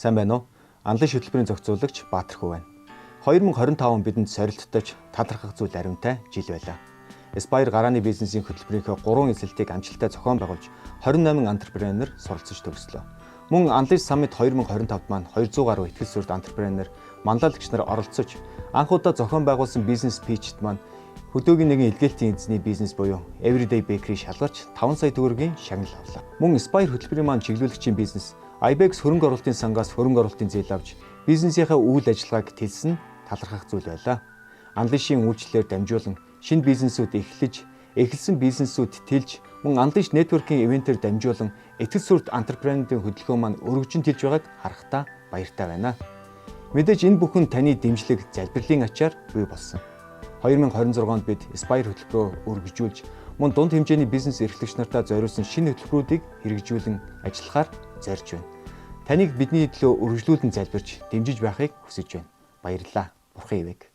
Сайн байна уу? Анлын хөтөлбөрийн зохицуулагч Баатар хүү байна. 2025 он бидэнд сорилттойч талархах зүйл ариунтай жил байлаа. Aspire гарааны бизнесийн хөтөлбөрийнхөө 3 эсэлтийг амжилттай зохион байгуулж 28 антрепренер суралцж төгслөө. Мөн Анлын Summit 2025-д маань 200 гаруй ихтгэл сүрд антрепренер, манлайлагч нар оролцож анх удаа зохион байгуулсан бизнес питчд маань хөдөөгийн нэгэн илгээлтийн эзний бизнес буюу Everyday Bakery шалгарч 5 сая төгрөгийн шагнал авлаа. Мөн Aspire хөтөлбөрийн маань чиглүүлэгчийн бизнес IBEX хөрөнгө оруулалтын сангаас хөрөнгө оруулалтын зээл авч бизнесийнхээ үйл ажиллагааг тэлсэн талархах зүйл байлаа. Анлын шин үйлчлэлээр дамжуулан шинэ бизнесүүд эхэлсэн бизнесүүд тэлж мөн Анлын networking ивентээр дамжуулан ихтгэл сүрд антрепренерийн хөдөлгөөн маань өргөжин тэлж байгааг харахтаа баяртай байна. Мэдээж энэ бүхэн таны дэмжлэг залбирлын ачаар бий болсон. 2026 онд бид Aspire хөтөлбөрөө өргөжүүлж мөн дунд хэмжээний бизнес эрхлэгч нартаа зориулсан шинэ хөтөлбөрүүдийг хэрэгжүүлэн ажиллахаар зорьж байна. Таныг бидний төлөө өргөжлүүлэн залбирч дэмжиж байхыг хүсэж байна. Баярлалаа. Бурхан ивэг.